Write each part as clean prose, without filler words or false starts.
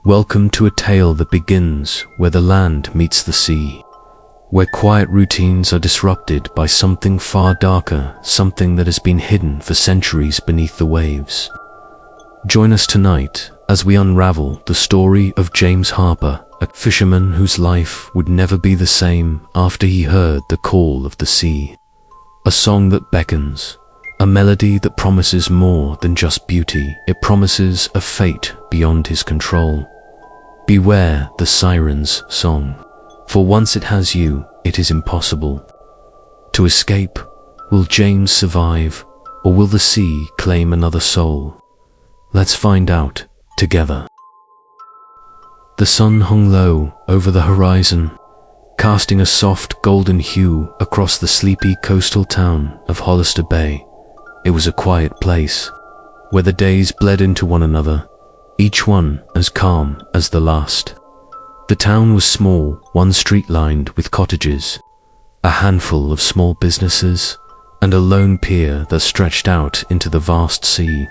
Welcome to a tale that begins where the land meets the sea, where quiet routines are disrupted by something far darker, something that has been hidden for centuries beneath the waves. Join us tonight as we unravel the story of James Harper, a fisherman whose life would never be the same after he heard the call of the sea. A song that beckons, a melody that promises more than just beauty. It promises a fate beyond his control. Beware the siren's song, for once it has you, it is impossible to escape. Will James survive, or will the sea claim another soul? Let's find out together. The sun hung low over the horizon, casting a soft golden hue across the sleepy coastal town of Hollister Bay. It was a quiet place, where the days bled into one another, each one as calm as the last. The town was small, one street lined with cottages, a handful of small businesses, and a lone pier that stretched out into the vast sea.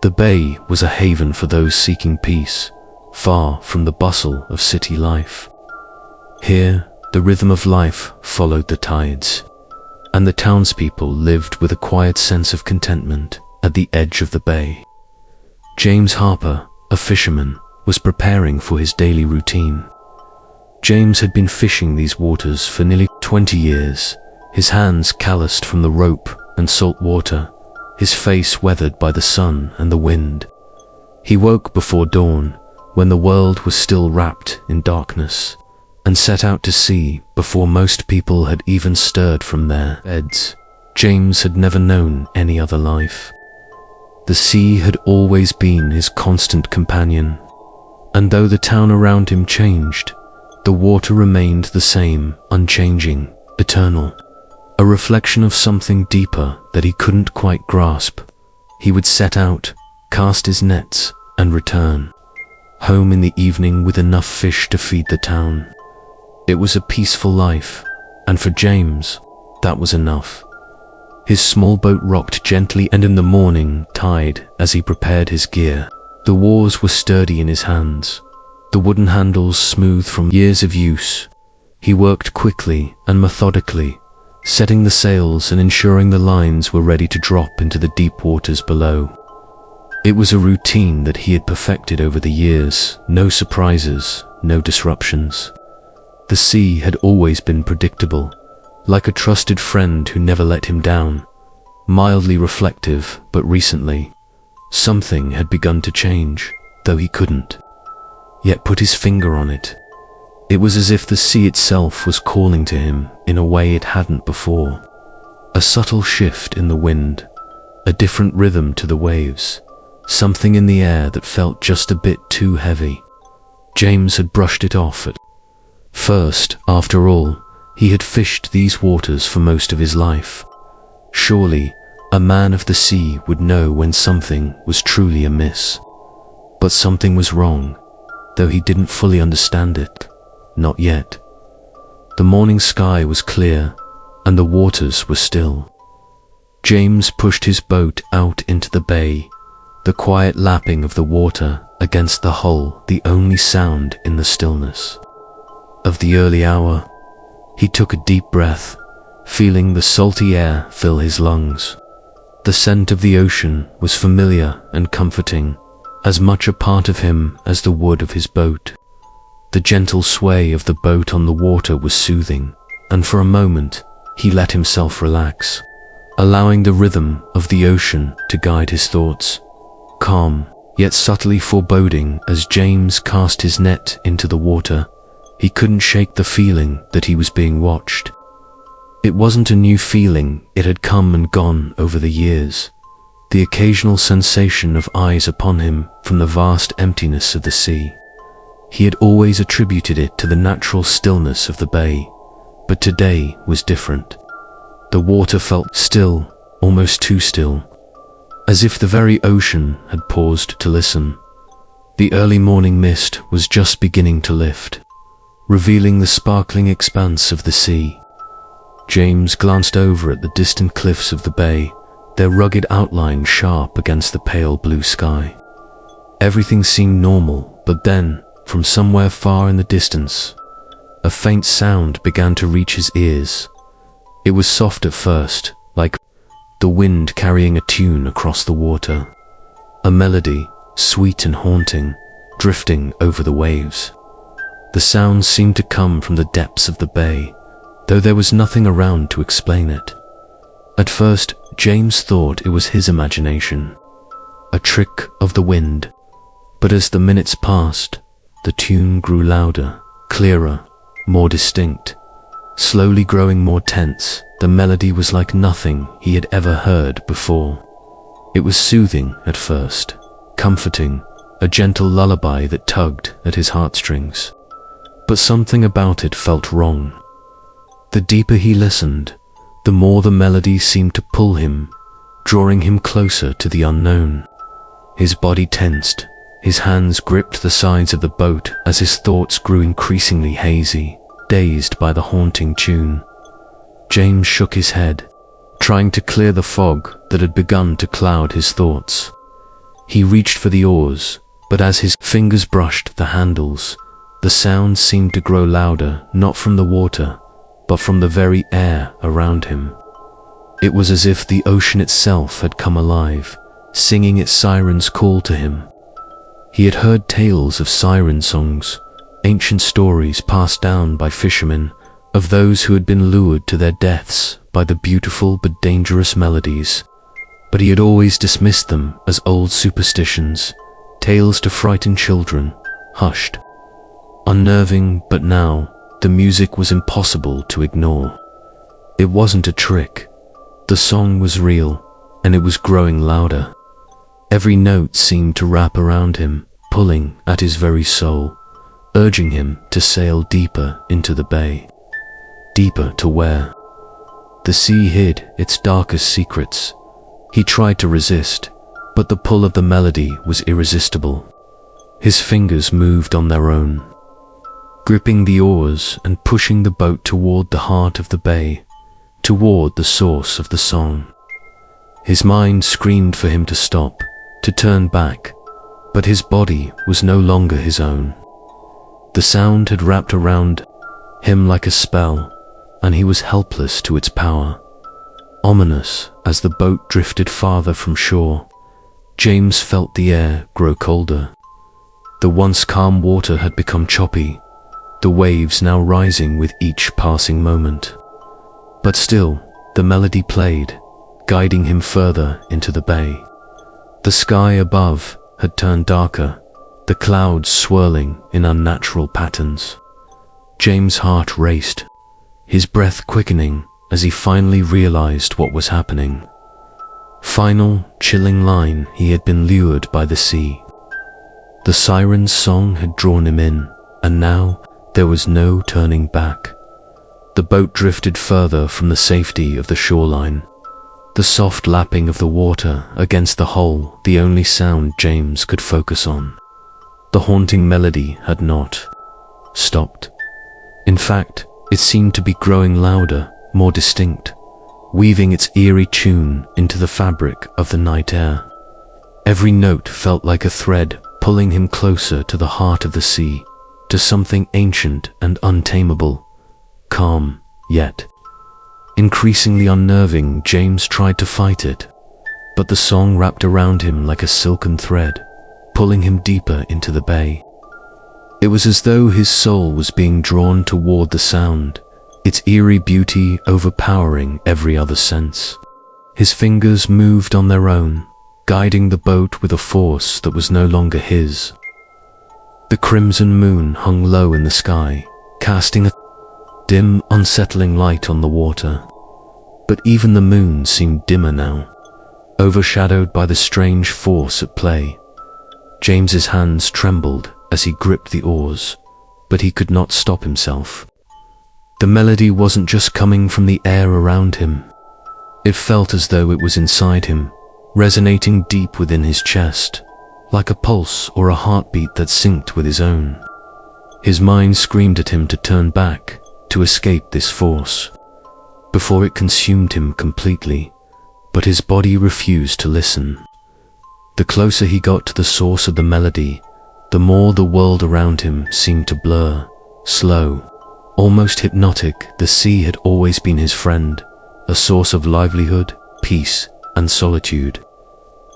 The bay was a haven for those seeking peace, far from the bustle of city life. Here, the rhythm of life followed the tides, and the townspeople lived with a quiet sense of contentment at the edge of the bay. James Harper, a fisherman, was preparing for his daily routine. James had been fishing these waters for nearly 20 years, his hands calloused from the rope and salt water, his face weathered by the sun and the wind. He woke before dawn, when the world was still wrapped in darkness, and set out to sea before most people had even stirred from their beds. James had never known any other life. The sea had always been his constant companion, and though the town around him changed, the water remained the same, unchanging, eternal, a reflection of something deeper that he couldn't quite grasp. He would set out, cast his nets, and return home in the evening with enough fish to feed the town. It was a peaceful life, and for James, that was enough. His small boat rocked gently and in the morning tide as he prepared his gear. The oars were sturdy in his hands, the wooden handles smooth from years of use. He worked quickly and methodically, setting the sails and ensuring the lines were ready to drop into the deep waters below. It was a routine that he had perfected over the years, no surprises, no disruptions. The sea had always been predictable, like a trusted friend who never let him down. Mildly reflective, but recently, something had begun to change, though he couldn't yet put his finger on it. It was as if the sea itself was calling to him in a way it hadn't before. A subtle shift in the wind, a different rhythm to the waves, something in the air that felt just a bit too heavy. James had brushed it off at first. After all, he had fished these waters for most of his life. Surely, a man of the sea would know when something was truly amiss. But something was wrong, though he didn't fully understand it. Not yet. The morning sky was clear, and the waters were still. James pushed his boat out into the bay, the quiet lapping of the water against the hull the only sound in the stillness of the early hour. He took a deep breath, feeling the salty air fill his lungs. The scent of the ocean was familiar and comforting, as much a part of him as the wood of his boat. The gentle sway of the boat on the water was soothing, and for a moment he let himself relax, allowing the rhythm of the ocean to guide his thoughts. Calm, yet subtly foreboding as James cast his net into the water, he couldn't shake the feeling that he was being watched. It wasn't a new feeling, it had come and gone over the years. The occasional sensation of eyes upon him from the vast emptiness of the sea. He had always attributed it to the natural stillness of the bay, but today was different. The water felt still, almost too still, as if the very ocean had paused to listen. The early morning mist was just beginning to lift, revealing the sparkling expanse of the sea. James glanced over at the distant cliffs of the bay, their rugged outline sharp against the pale blue sky. Everything seemed normal But then, from somewhere far in the distance, a faint sound began to reach his ears. It was soft at first, like the wind carrying a tune across the water. A melody, sweet and haunting, drifting over the waves. The sound seemed to come from the depths of the bay, though there was nothing around to explain it. At first, James thought it was his imagination, a trick of the wind. But as the minutes passed, the tune grew louder, clearer, more distinct. Slowly growing more tense, the melody was like nothing he had ever heard before. It was soothing at first, comforting, a gentle lullaby that tugged at his heartstrings. But something about it felt wrong. The deeper he listened, the more the melody seemed to pull him, drawing him closer to the unknown. His body tensed, his hands gripped the sides of the boat as his thoughts grew increasingly hazy, dazed by the haunting tune. James shook his head, trying to clear the fog that had begun to cloud his thoughts. He reached for the oars, but as his fingers brushed the handles, the sound seemed to grow louder, not from the water, but from the very air around him. It was as if the ocean itself had come alive, singing its siren's call to him. He had heard tales of siren songs, ancient stories passed down by fishermen, of those who had been lured to their deaths by the beautiful but dangerous melodies. But he had always dismissed them as old superstitions, tales to frighten children, hushed, unnerving. But now, the music was impossible to ignore. It wasn't a trick. The song was real, and it was growing louder. Every note seemed to wrap around him, pulling at his very soul, urging him to sail deeper into the bay. Deeper to where? The sea hid its darkest secrets. He tried to resist, but the pull of the melody was irresistible. His fingers moved on their own, gripping the oars and pushing the boat toward the heart of the bay, toward the source of the song. His mind screamed for him to stop, to turn back, but his body was no longer his own. The sound had wrapped around him like a spell, and he was helpless to its power. Ominous as the boat drifted farther from shore, James felt the air grow colder. The once calm water had become choppy, the waves now rising with each passing moment. But still, the melody played, guiding him further into the bay. The sky above had turned darker, the clouds swirling in unnatural patterns. James' heart raced, his breath quickening as he finally realized what was happening. Final, chilling line, he had been lured by the sea. The siren's song had drawn him in, and now there was no turning back. The boat drifted further from the safety of the shoreline. The soft lapping of the water against the hull, the only sound James could focus on. The haunting melody had not stopped. In fact, it seemed to be growing louder, more distinct, weaving its eerie tune into the fabric of the night air. Every note felt like a thread pulling him closer to the heart of the sea, to something ancient and untamable, calm, yet increasingly unnerving. James tried to fight it, but the song wrapped around him like a silken thread, pulling him deeper into the bay. It was as though his soul was being drawn toward the sound, its eerie beauty overpowering every other sense. His fingers moved on their own, guiding the boat with a force that was no longer his. The crimson moon hung low in the sky, casting a dim, unsettling light on the water. But even the moon seemed dimmer now, overshadowed by the strange force at play. James's hands trembled as he gripped the oars, but he could not stop himself. The melody wasn't just coming from the air around him. It felt as though it was inside him, resonating deep within his chest, like a pulse or a heartbeat that synced with his own. His mind screamed at him to turn back, to escape this force, before it consumed him completely, but his body refused to listen. The closer he got to the source of the melody, the more the world around him seemed to blur. Slow, almost hypnotic, the sea had always been his friend, a source of livelihood, peace, and solitude.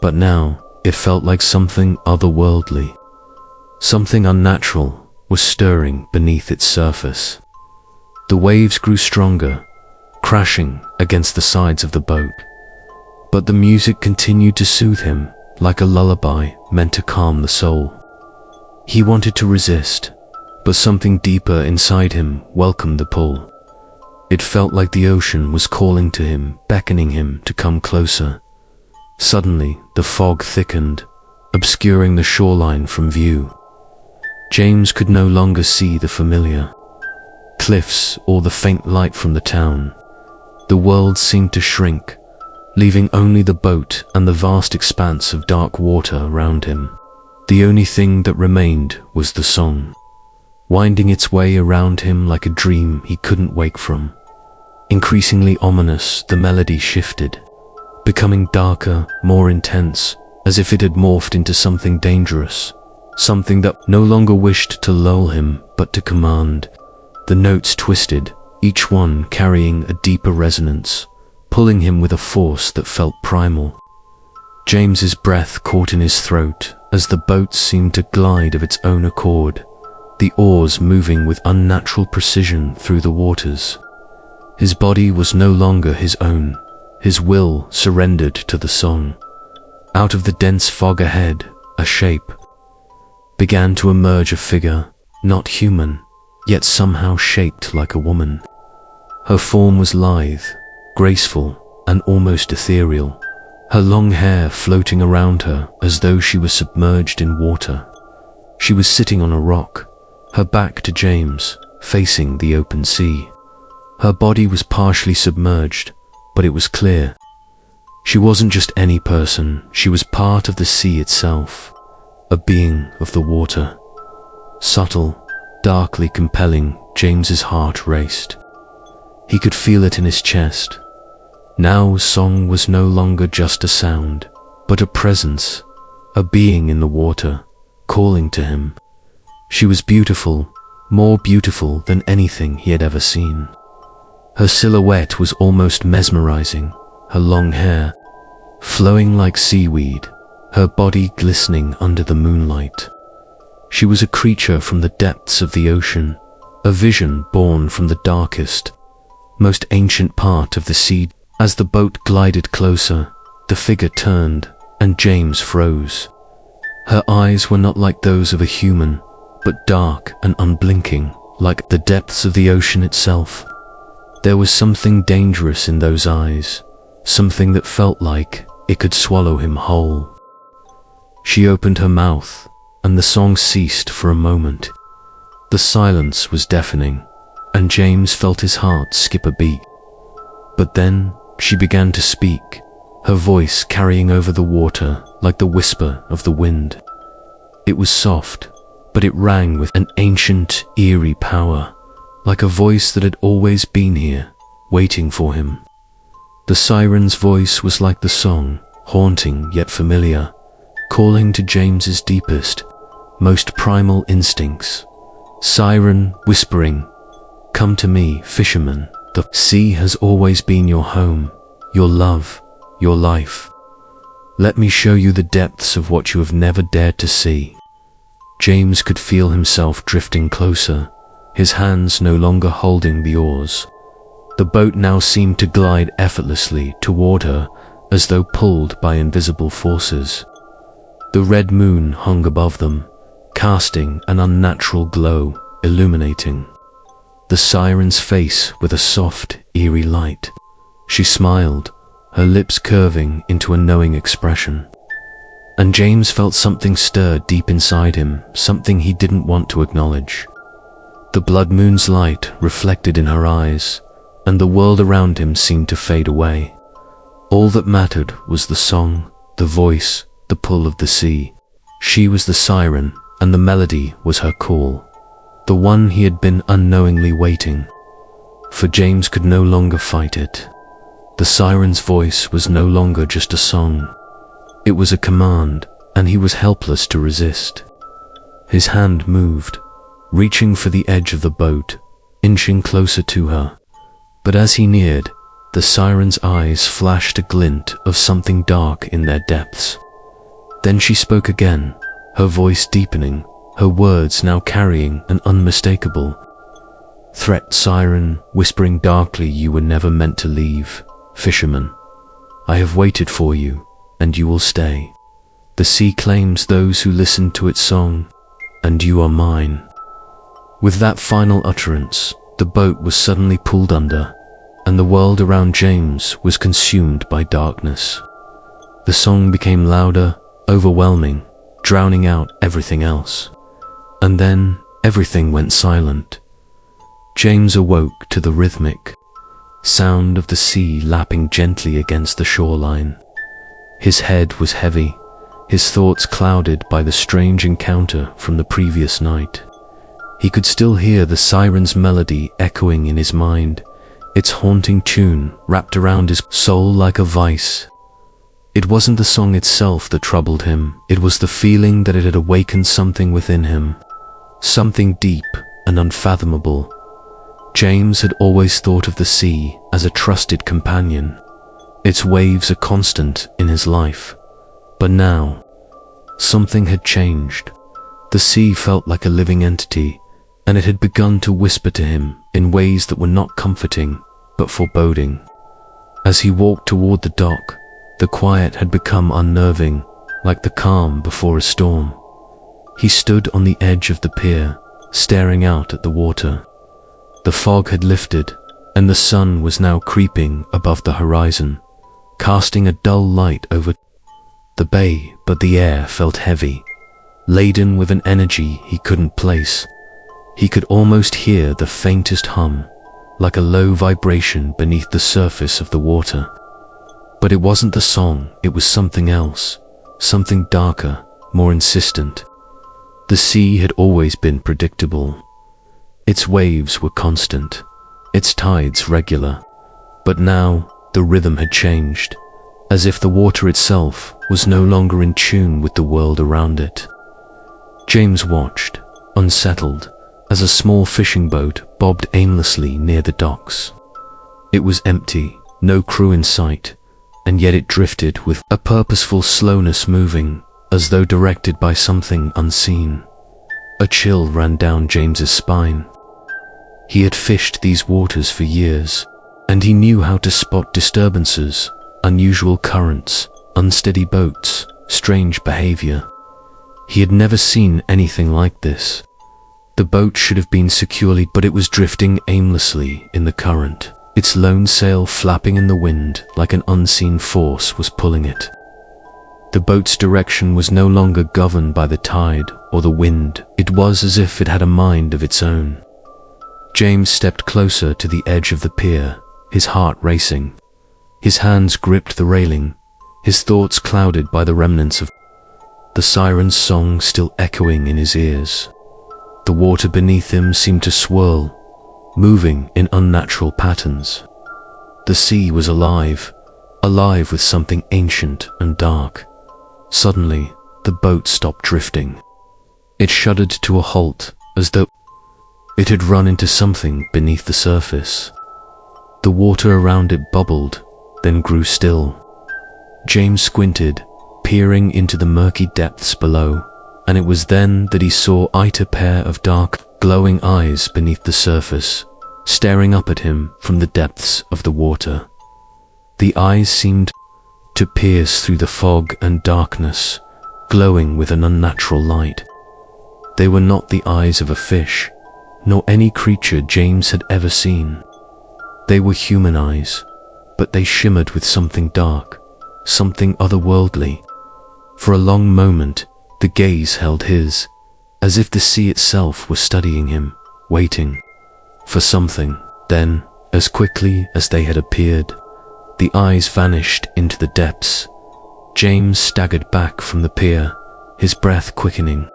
But now, it felt like something otherworldly. Something unnatural was stirring beneath its surface. The waves grew stronger, crashing against the sides of the boat. But the music continued to soothe him, like a lullaby meant to calm the soul. He wanted to resist, but something deeper inside him welcomed the pull. It felt like the ocean was calling to him, beckoning him to come closer. Suddenly, the fog thickened, obscuring the shoreline from view. James could no longer see the familiar cliffs or the faint light from the town. The world seemed to shrink, leaving only the boat and the vast expanse of dark water around him. The only thing that remained was the song, winding its way around him like a dream he couldn't wake from. Increasingly ominous, the melody shifted, becoming darker, more intense, as if it had morphed into something dangerous, something that no longer wished to lull him, but to command. The notes twisted, each one carrying a deeper resonance, pulling him with a force that felt primal. James's breath caught in his throat as the boat seemed to glide of its own accord, the oars moving with unnatural precision through the waters. His body was no longer his own, his will surrendered to the song. Out of the dense fog ahead, a shape began to emerge, a figure, not human, yet somehow shaped like a woman. Her form was lithe, graceful, and almost ethereal, her long hair floating around her as though she was submerged in water. She was sitting on a rock, her back to James, facing the open sea. Her body was partially submerged, but it was clear. She wasn't just any person, she was part of the sea itself, a being of the water. Subtle, darkly compelling, James's heart raced. He could feel it in his chest. Now song was no longer just a sound, but a presence, a being in the water, calling to him. She was beautiful, more beautiful than anything he had ever seen. Her silhouette was almost mesmerizing, her long hair flowing like seaweed, her body glistening under the moonlight. She was a creature from the depths of the ocean, a vision born from the darkest, most ancient part of the sea. As the boat glided closer, the figure turned, and James froze. Her eyes were not like those of a human, but dark and unblinking, like the depths of the ocean itself. There was something dangerous in those eyes, something that felt like it could swallow him whole. She opened her mouth, and the song ceased for a moment. The silence was deafening, and James felt his heart skip a beat. But then she began to speak, her voice carrying over the water like the whisper of the wind. It was soft, but it rang with an ancient, eerie power, like a voice that had always been here, waiting for him. The siren's voice was like the song, haunting yet familiar, calling to James's deepest, most primal instincts. Siren whispering, "Come to me, fisherman. The sea has always been your home, your love, your life. Let me show you the depths of what you have never dared to see." James could feel himself drifting closer, his hands no longer holding the oars. The boat now seemed to glide effortlessly toward her, as though pulled by invisible forces. The red moon hung above them, casting an unnatural glow, illuminating the siren's face with a soft, eerie light. She smiled, her lips curving into a knowing expression. And James felt something stir deep inside him, something he didn't want to acknowledge. The blood moon's light reflected in her eyes, and the world around him seemed to fade away. All that mattered was the song, the voice, the pull of the sea. She was the siren, and the melody was her call, the one he had been unknowingly waiting for. James could no longer fight it. The siren's voice was no longer just a song. It was a command, and he was helpless to resist. His hand moved, reaching for the edge of the boat, inching closer to her. But as he neared, the siren's eyes flashed a glint of something dark in their depths. Then she spoke again, her voice deepening, her words now carrying an unmistakable threat. Siren, whispering darkly, "You were never meant to leave. Fisherman, I have waited for you, and you will stay. The sea claims those who listen to its song, and you are mine." With that final utterance, the boat was suddenly pulled under, and the world around James was consumed by darkness. The song became louder, overwhelming, drowning out everything else. And then everything went silent. James awoke to the rhythmic sound of the sea lapping gently against the shoreline. His head was heavy, his thoughts clouded by the strange encounter from the previous night. He could still hear the siren's melody echoing in his mind, its haunting tune wrapped around his soul like a vice. It wasn't the song itself that troubled him, it was the feeling that it had awakened something within him, something deep and unfathomable. James had always thought of the sea as a trusted companion, its waves a constant in his life. But now, something had changed. The sea felt like a living entity, and it had begun to whisper to him in ways that were not comforting, but foreboding. As he walked toward the dock, the quiet had become unnerving, like the calm before a storm. He stood on the edge of the pier, staring out at the water. The fog had lifted, and the sun was now creeping above the horizon, casting a dull light over the bay. But the air felt heavy, laden with an energy he couldn't place. He could almost hear the faintest hum, like a low vibration beneath the surface of the water. But it wasn't the song, it was something else, something darker, more insistent. The sea had always been predictable. Its waves were constant, its tides regular. But now, the rhythm had changed, as if the water itself was no longer in tune with the world around it. James watched, unsettled, as a small fishing boat bobbed aimlessly near the docks. It was empty, no crew in sight, and yet it drifted with a purposeful slowness, moving as though directed by something unseen. A chill ran down James's spine. He had fished these waters for years, and he knew how to spot disturbances, unusual currents, unsteady boats, strange behavior. He had never seen anything like this. The boat should have been securely, but it was drifting aimlessly in the current, its lone sail flapping in the wind like an unseen force was pulling it. The boat's direction was no longer governed by the tide or the wind. It was as if it had a mind of its own. James stepped closer to the edge of the pier, his heart racing. His hands gripped the railing, his thoughts clouded by the remnants of the siren's song still echoing in his ears. The water beneath him seemed to swirl, moving in unnatural patterns. The sea was alive, alive with something ancient and dark. Suddenly, the boat stopped drifting. It shuddered to a halt, as though it had run into something beneath the surface. The water around it bubbled, then grew still. James squinted, peering into the murky depths below, and it was then that he saw a pair of dark, glowing eyes beneath the surface, staring up at him from the depths of the water. The eyes seemed to pierce through the fog and darkness, glowing with an unnatural light. They were not the eyes of a fish, nor any creature James had ever seen. They were human eyes, but they shimmered with something dark, something otherworldly. For a long moment, the gaze held his, as if the sea itself were studying him, waiting for something. Then, as quickly as they had appeared, the eyes vanished into the depths. James staggered back from the pier, his breath quickening.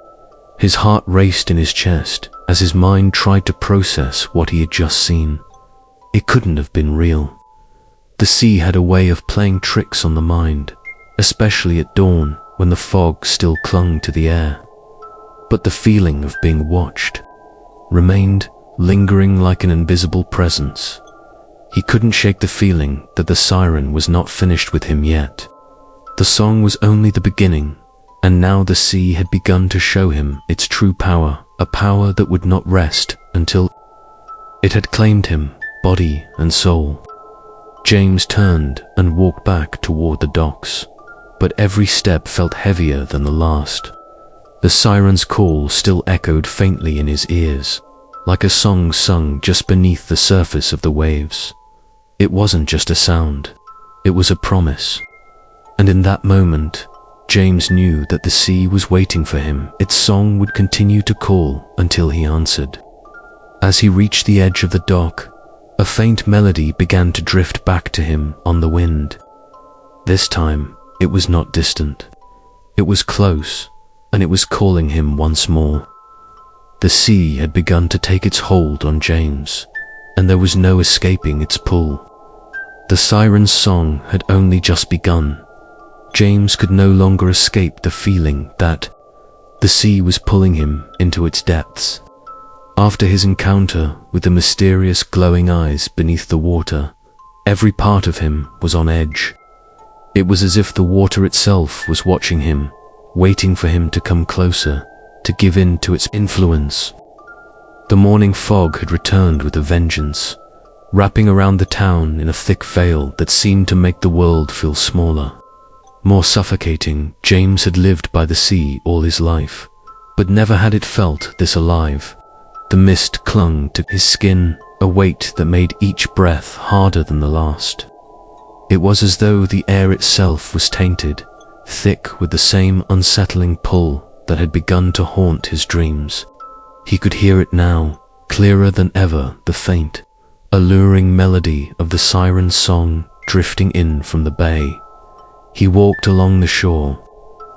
His heart raced in his chest as his mind tried to process what he had just seen. It couldn't have been real. The sea had a way of playing tricks on the mind, especially at dawn when the fog still clung to the air. but the feeling of being watched remained, lingering like an invisible presence. He couldn't shake the feeling that the siren was not finished with him yet. The song was only the beginning, and now the sea had begun to show him its true power, a power that would not rest until it had claimed him, body and soul. James turned and walked back toward the docks, but every step felt heavier than the last. The siren's call still echoed faintly in his ears, like a song sung just beneath the surface of the waves. It wasn't just a sound, it was a promise. And in that moment, James knew that the sea was waiting for him. Its song would continue to call until he answered. As he reached the edge of the dock, a faint melody began to drift back to him on the wind. This time, it was not distant. It was close, and it was calling him once more. The sea had begun to take its hold on James, and there was no escaping its pull. The siren's song had only just begun. James could no longer escape the feeling that the sea was pulling him into its depths. After his encounter with the mysterious glowing eyes beneath the water, every part of him was on edge. It was as if the water itself was watching him, waiting for him to come closer, to give in to its influence. The morning fog had returned with a vengeance, wrapping around the town in a thick veil that seemed to make the world feel smaller, more suffocating. James had lived by the sea all his life, but never had it felt this alive. The mist clung to his skin, a weight that made each breath harder than the last. It was as though the air itself was tainted, thick with the same unsettling pull that had begun to haunt his dreams. He could hear it now, clearer than ever, the faint, alluring melody of the siren's song drifting in from the bay. He walked along the shore,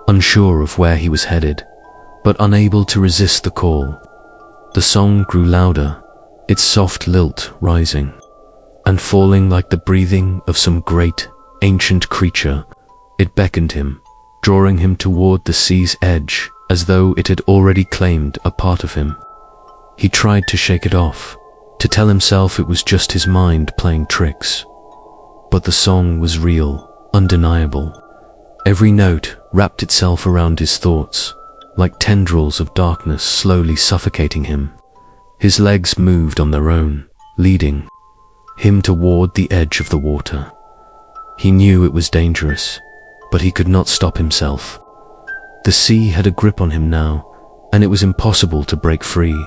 unsure of where he was headed, but unable to resist the call. The song grew louder, its soft lilt rising and falling like the breathing of some great, ancient creature. It beckoned him, drawing him toward the sea's edge as though it had already claimed a part of him. He tried to shake it off, to tell himself it was just his mind playing tricks. But the song was real, undeniable. Every note wrapped itself around his thoughts, like tendrils of darkness slowly suffocating him. His legs moved on their own, leading him toward the edge of the water. He knew it was dangerous, but he could not stop himself. The sea had a grip on him now, and it was impossible to break free.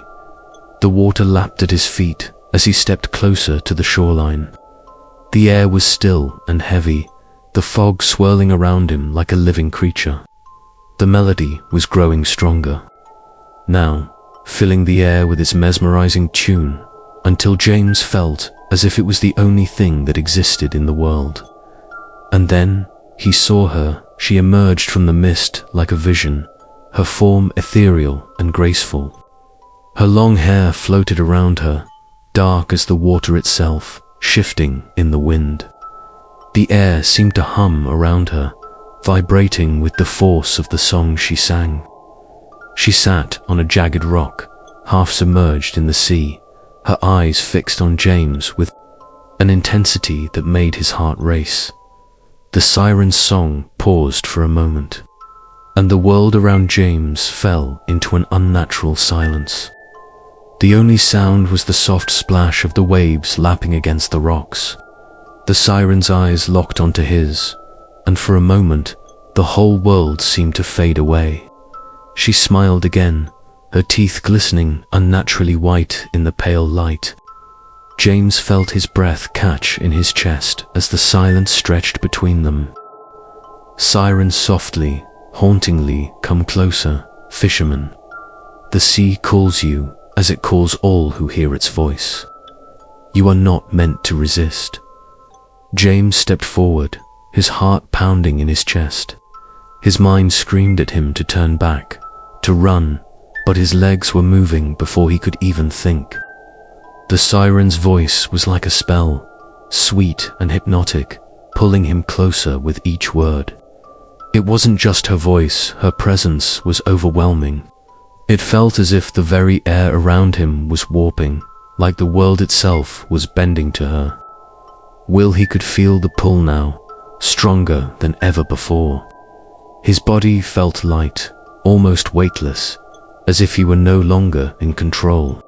The water lapped at his feet as he stepped closer to the shoreline. The air was still and heavy, the fog swirling around him like a living creature. The melody was growing stronger, now filling the air with its mesmerizing tune, until James felt as if it was the only thing that existed in the world. And then he saw her. She emerged from the mist like a vision, her form ethereal and graceful. Her long hair floated around her, dark as the water itself, shifting in the wind. The air seemed to hum around her, vibrating with the force of the song she sang. She sat on a jagged rock, half submerged in the sea, her eyes fixed on James with an intensity that made his heart race. The siren's song paused for a moment, and the world around James fell into an unnatural silence. The only sound was the soft splash of the waves lapping against the rocks. The siren's eyes locked onto his, and for a moment, the whole world seemed to fade away. She smiled again, her teeth glistening unnaturally white in the pale light. James felt his breath catch in his chest as the silence stretched between them. Siren softly, hauntingly, come closer, fisherman. The sea calls you as it calls all who hear its voice. You are not meant to resist. James stepped forward, his heart pounding in his chest. His mind screamed at him to turn back, to run, but his legs were moving before he could even think. The siren's voice was like a spell, sweet and hypnotic, pulling him closer with each word. It wasn't just her voice, her presence was overwhelming. It felt as if the very air around him was warping, like the world itself was bending to her. Will he could feel the pull now, stronger than ever before. His body felt light, almost weightless, as if he were no longer in control.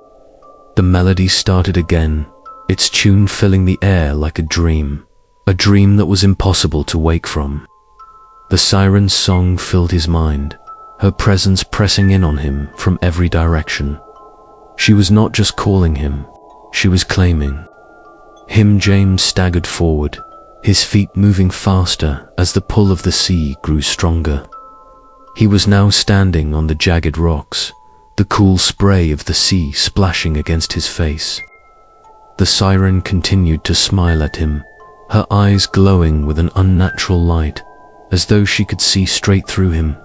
The melody started again, its tune filling the air like a dream that was impossible to wake from. The siren's song filled his mind, her presence pressing in on him from every direction. She was not just calling him, she was claiming him. James staggered forward, his feet moving faster as the pull of the sea grew stronger. He was now standing on the jagged rocks, the cool spray of the sea splashing against his face. The siren continued to smile at him, her eyes glowing with an unnatural light, as though she could see straight through him.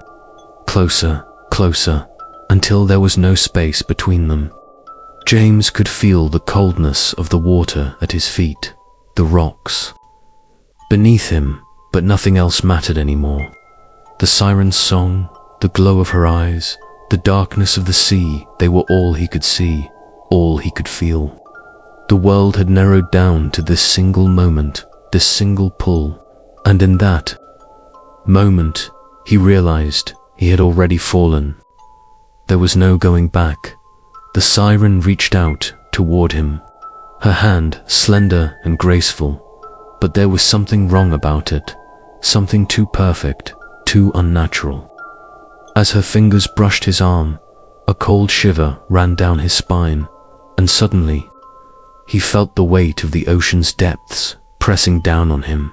Closer, closer, until there was no space between them. James could feel the coldness of the water at his feet, the rocks beneath him, but nothing else mattered anymore. The siren's song, the glow of her eyes, the darkness of the sea, they were all he could see, all he could feel. The world had narrowed down to this single moment, this single pull, and in that moment, he realized he had already fallen. There was no going back. The siren reached out toward him, her hand slender and graceful, but there was something wrong about it, something too perfect, too unnatural. As her fingers brushed his arm, a cold shiver ran down his spine, and suddenly, he felt the weight of the ocean's depths pressing down on him.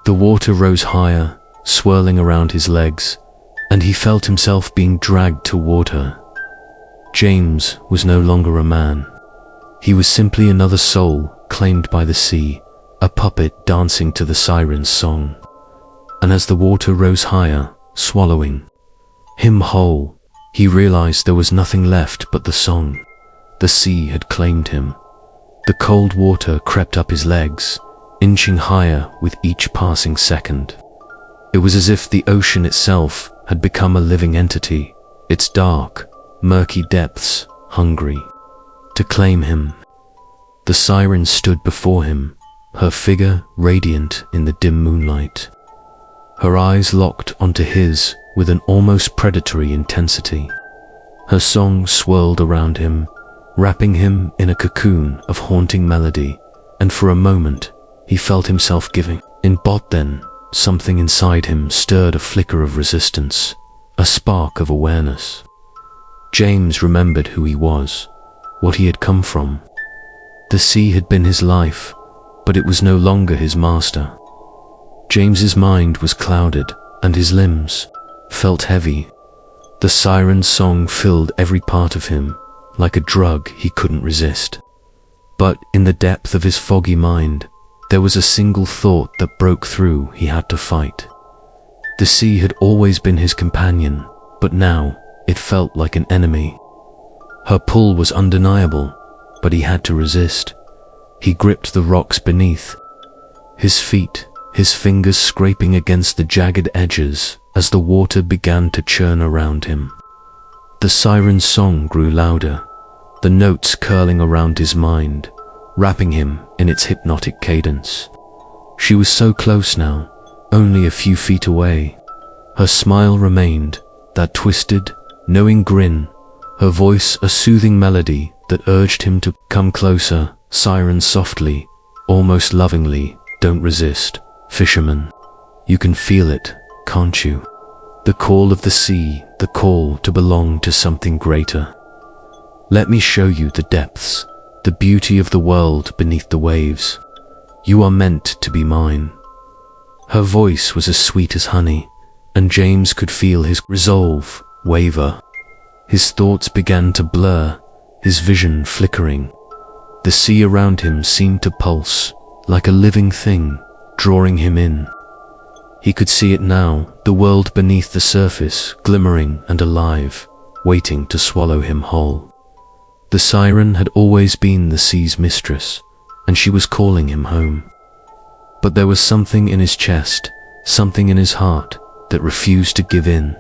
The water rose higher, swirling around his legs, and he felt himself being dragged toward her. James was no longer a man. He was simply another soul claimed by the sea, a puppet dancing to the siren's song. And as the water rose higher, swallowing him whole, he realized there was nothing left but the song. The sea had claimed him. The cold water crept up his legs, inching higher with each passing second. It was as if the ocean itself had become a living entity, its dark, murky depths hungry to claim him. The siren stood before him, her figure radiant in the dim moonlight. Her eyes locked onto his with an almost predatory intensity. Her song swirled around him, wrapping him in a cocoon of haunting melody, and for a moment he felt himself giving in. But then, something inside him stirred a flicker of resistance, a spark of awareness. James remembered who he was, what he had come from. The sea had been his life, but it was no longer his master. James's mind was clouded, and his limbs felt heavy. The siren's song filled every part of him, like a drug he couldn't resist. But in the depth of his foggy mind, there was a single thought that broke through. He had to fight. The sea had always been his companion, but now it felt like an enemy. Her pull was undeniable, but he had to resist. He gripped the rocks beneath, his feet, his fingers scraping against the jagged edges as the water began to churn around him. The siren's song grew louder, the notes curling around his mind, wrapping him in its hypnotic cadence. She was so close now, only a few feet away. Her smile remained, that twisted, knowing grin, her voice a soothing melody that urged him to come closer. Siren softly, almost lovingly, "Don't resist, fisherman. You can feel it, can't you? The call of the sea, the call to belong to something greater. Let me show you the depths, the beauty of the world beneath the waves. You are meant to be mine." Her voice was as sweet as honey, and James could feel his resolve waver. His thoughts began to blur, his vision flickering. The sea around him seemed to pulse, like a living thing, drawing him in. He could see it now, the world beneath the surface, glimmering and alive, waiting to swallow him whole. The siren had always been the sea's mistress, and she was calling him home. But there was something in his chest, something in his heart, that refused to give in.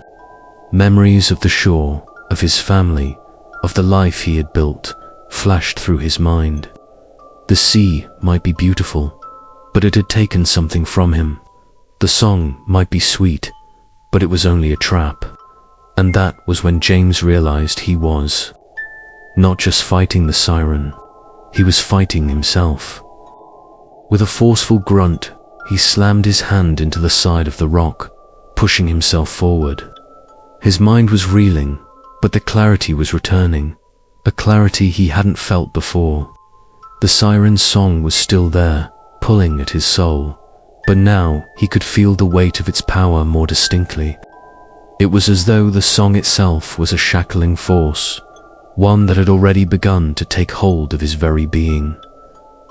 Memories of the shore, of his family, of the life he had built, flashed through his mind. The sea might be beautiful, but it had taken something from him. The song might be sweet, but it was only a trap. And that was when James realized he was not just fighting the siren, he was fighting himself. With a forceful grunt, he slammed his hand into the side of the rock, pushing himself forward. His mind was reeling, but the clarity was returning, a clarity he hadn't felt before. The siren's song was still there, pulling at his soul, but now he could feel the weight of its power more distinctly. It was as though the song itself was a shackling force, one that had already begun to take hold of his very being.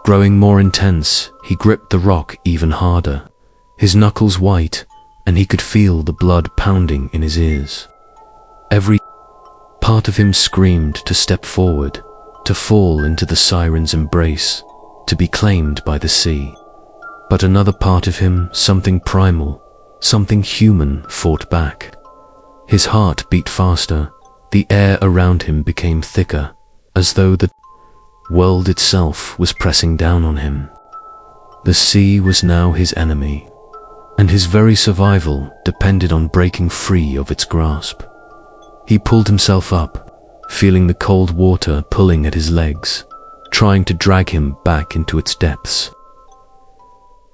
Growing more intense, he gripped the rock even harder, his knuckles white, and he could feel the blood pounding in his ears. Every part of him screamed to step forward, to fall into the siren's embrace, to be claimed by the sea. But another part of him, something primal, something human, fought back. His heart beat faster, the air around him became thicker, as though the world itself was pressing down on him. The sea was now his enemy, and his very survival depended on breaking free of its grasp. He pulled himself up, feeling the cold water pulling at his legs, trying to drag him back into its depths.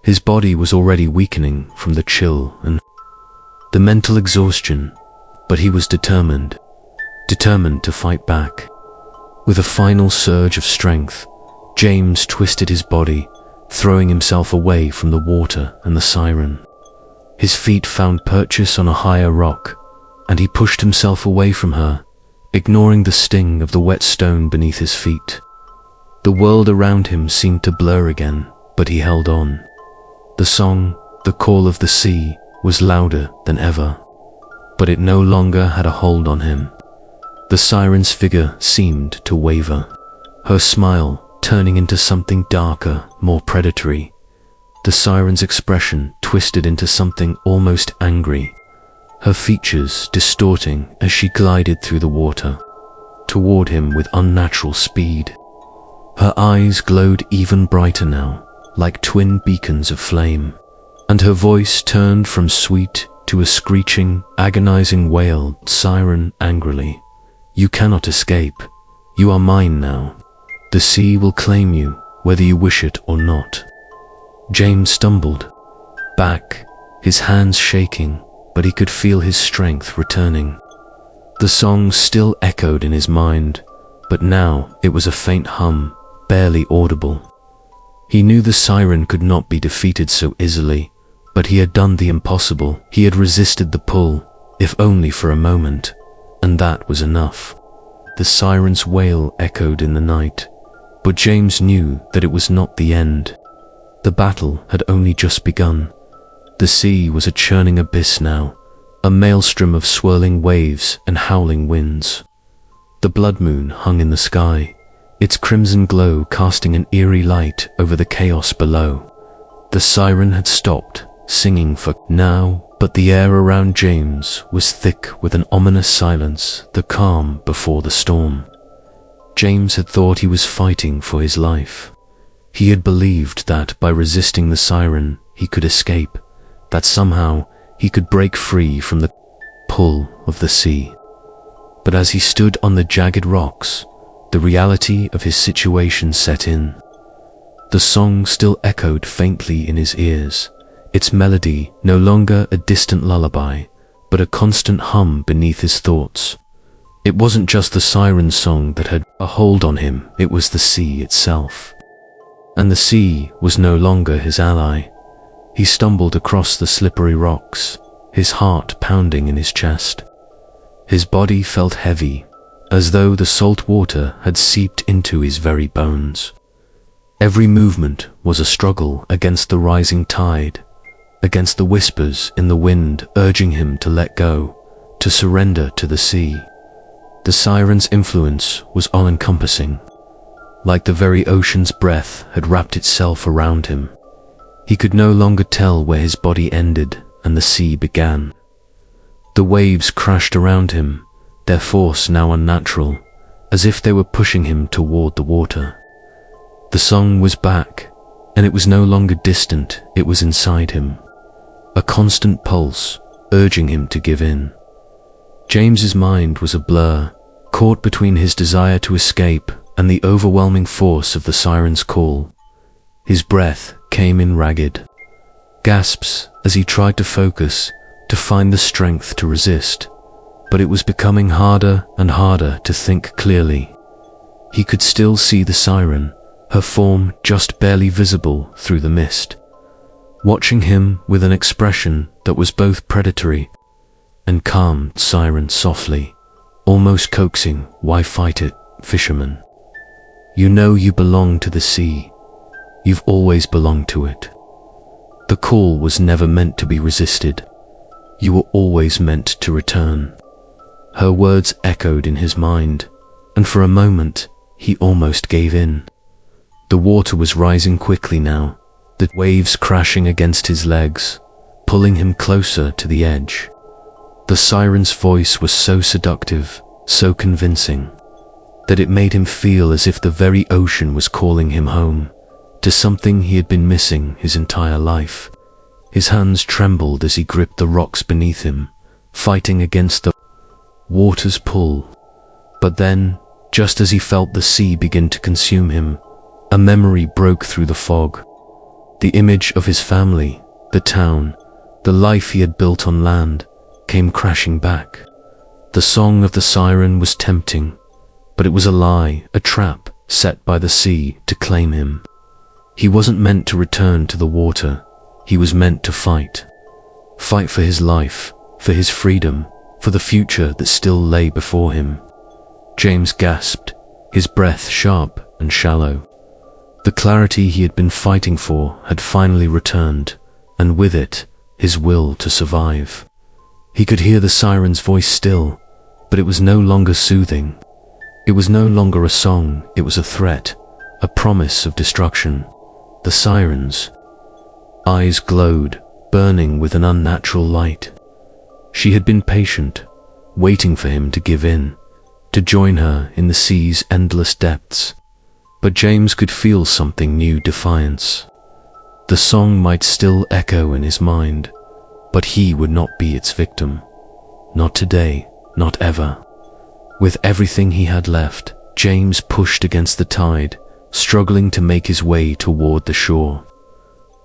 His body was already weakening from the chill and the mental exhaustion, but he was determined to fight back. With a final surge of strength, James twisted his body, throwing himself away from the water and the siren. His feet found purchase on a higher rock, and he pushed himself away from her, ignoring the sting of the wet stone beneath his feet. The world around him seemed to blur again, but he held on. The song, the call of the sea, was louder than ever, but it no longer had a hold on him. The siren's figure seemed to waver, her smile turning into something darker, more predatory. The siren's expression twisted into something almost angry, her features distorting as she glided through the water, toward him with unnatural speed. Her eyes glowed even brighter now, like twin beacons of flame, and her voice turned from sweet to a screeching, agonizing wail. Siren angrily, "You cannot escape. You are mine now. The sea will claim you, whether you wish it or not." James stumbled back, his hands shaking, but he could feel his strength returning. The song still echoed in his mind, but now it was a faint hum, barely audible. He knew the siren could not be defeated so easily, but he had done the impossible. He had resisted the pull, if only for a moment, and that was enough. The siren's wail echoed in the night, but James knew that it was not the end. The battle had only just begun. The sea was a churning abyss now, a maelstrom of swirling waves and howling winds. The blood moon hung in the sky, its crimson glow casting an eerie light over the chaos below. The siren had stopped singing for now, but the air around James was thick with an ominous silence, the calm before the storm. James had thought he was fighting for his life. He had believed that by resisting the siren he could escape, that somehow he could break free from the pull of the sea. But as he stood on the jagged rocks, the reality of his situation set in. The song still echoed faintly in his ears, its melody no longer a distant lullaby, but a constant hum beneath his thoughts. It wasn't just the siren song that had a hold on him, it was the sea itself. And the sea was no longer his ally. He stumbled across the slippery rocks, his heart pounding in his chest. His body felt heavy, as though the salt water had seeped into his very bones. Every movement was a struggle against the rising tide, against the whispers in the wind urging him to let go, to surrender to the sea. The siren's influence was all-encompassing, like the very ocean's breath had wrapped itself around him. He could no longer tell where his body ended and the sea began. The waves crashed around him, their force now unnatural, as if they were pushing him toward the water. The song was back, and it was no longer distant, it was inside him. A constant pulse, urging him to give in. James's mind was a blur, caught between his desire to escape and the overwhelming force of the siren's call. His breath came in ragged gasps as he tried to focus, to find the strength to resist, but it was becoming harder and harder to think clearly. He could still see the siren, her form just barely visible through the mist, watching him with an expression that was both predatory and calm. Siren softly, almost coaxing, "Why fight it, fisherman? You know you belong to the sea. You've always belonged to it. The call was never meant to be resisted. You were always meant to return." Her words echoed in his mind, and for a moment, he almost gave in. The water was rising quickly now, the waves crashing against his legs, pulling him closer to the edge. The siren's voice was so seductive, so convincing, that it made him feel as if the very ocean was calling him home, to something he had been missing his entire life. His hands trembled as he gripped the rocks beneath him, fighting against the water's pull. But then, just as he felt the sea begin to consume him, a memory broke through the fog. The image of his family, the town, the life he had built on land, came crashing back. The song of the siren was tempting, but it was a lie, a trap set by the sea to claim him. He wasn't meant to return to the water. He was meant to fight. Fight for his life, for his freedom, for the future that still lay before him. James gasped, his breath sharp and shallow. The clarity he had been fighting for had finally returned, and with it, his will to survive. He could hear the siren's voice still, but it was no longer soothing. It was no longer a song, it was a threat, a promise of destruction. The siren's eyes glowed, burning with an unnatural light. She had been patient, waiting for him to give in, to join her in the sea's endless depths. But James could feel something new, defiance. The song might still echo in his mind, but he would not be its victim. Not today, not ever. With everything he had left, James pushed against the tide, struggling to make his way toward the shore.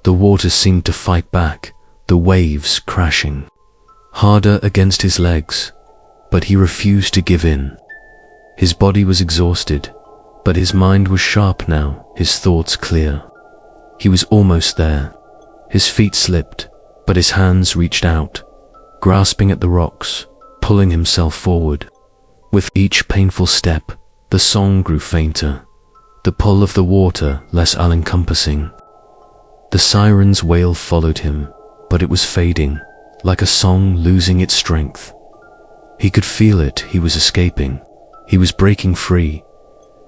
The water seemed to fight back, the waves crashing harder against his legs, but he refused to give in. His body was exhausted, but his mind was sharp now, his thoughts clear. He was almost there. His feet slipped, but his hands reached out, grasping at the rocks, pulling himself forward. With each painful step, the song grew fainter, the pull of the water less all-encompassing. The siren's wail followed him, but it was fading, like a song losing its strength. He could feel it, he was escaping. He was breaking free.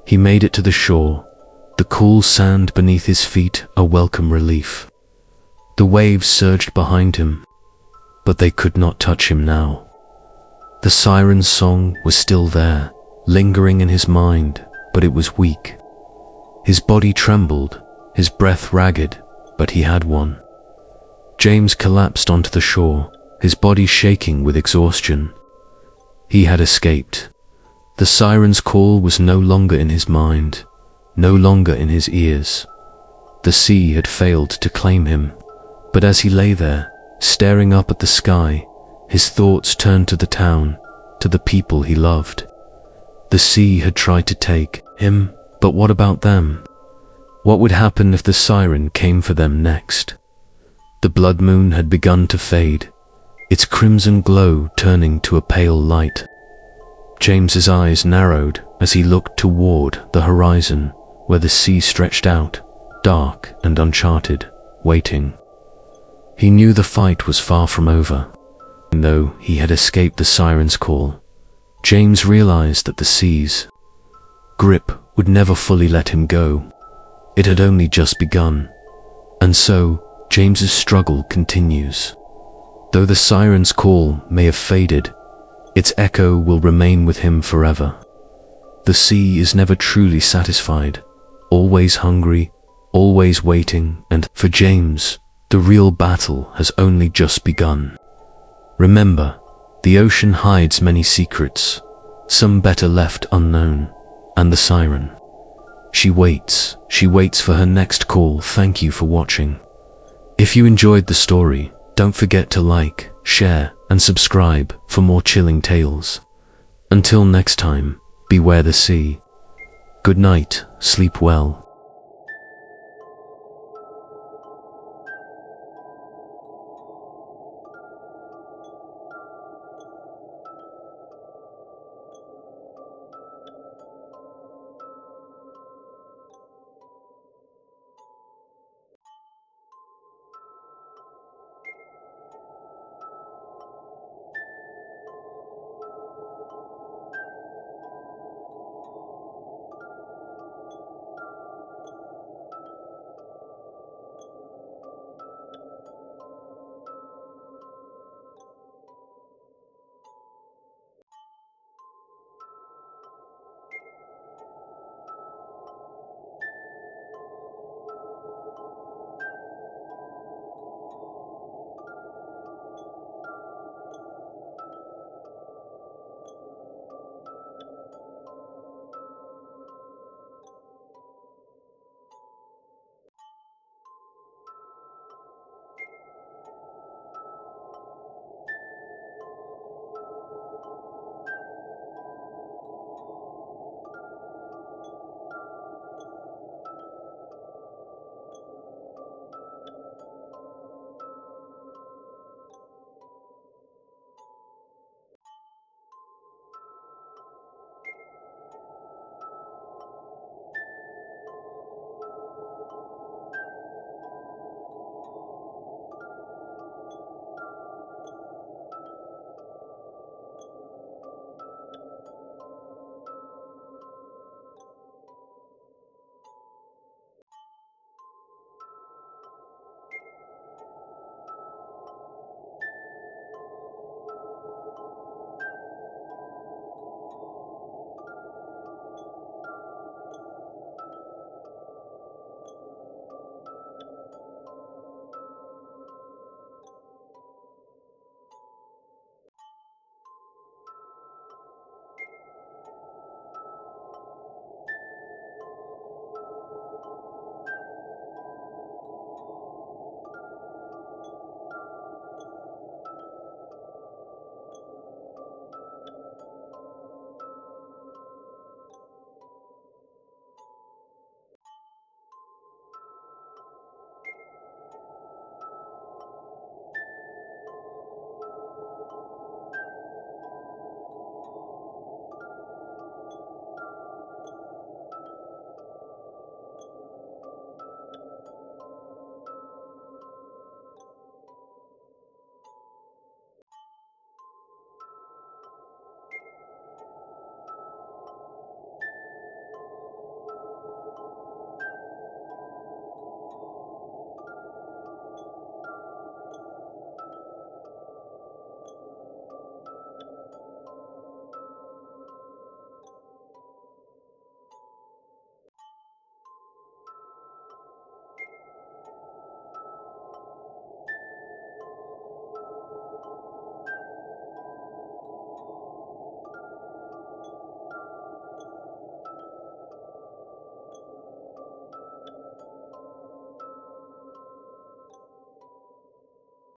He made it to the shore, the cool sand beneath his feet a welcome relief. The waves surged behind him, but they could not touch him now. The siren's song was still there, lingering in his mind, but it was weak. His body trembled, his breath ragged, but he had won. James collapsed onto the shore, his body shaking with exhaustion. He had escaped. The siren's call was no longer in his mind, no longer in his ears. The sea had failed to claim him, but as he lay there, staring up at the sky, his thoughts turned to the town, to the people he loved. The sea had tried to take him, but what about them? What would happen if the siren came for them next? The blood moon had begun to fade, its crimson glow turning to a pale light. James's eyes narrowed as he looked toward the horizon, where the sea stretched out, dark and uncharted, waiting. He knew the fight was far from over. Though he had escaped the siren's call, James realized that the sea's grip would never fully let him go. It had only just begun. And so, James's struggle continues. Though the siren's call may have faded, its echo will remain with him forever. The sea is never truly satisfied, always hungry, always waiting, and for James, the real battle has only just begun. Remember, the ocean hides many secrets, some better left unknown, and the siren. She waits for her next call. Thank you for watching. If you enjoyed the story, don't forget to like, share, and subscribe for more chilling tales. Until next time, beware the sea. Good night, sleep well.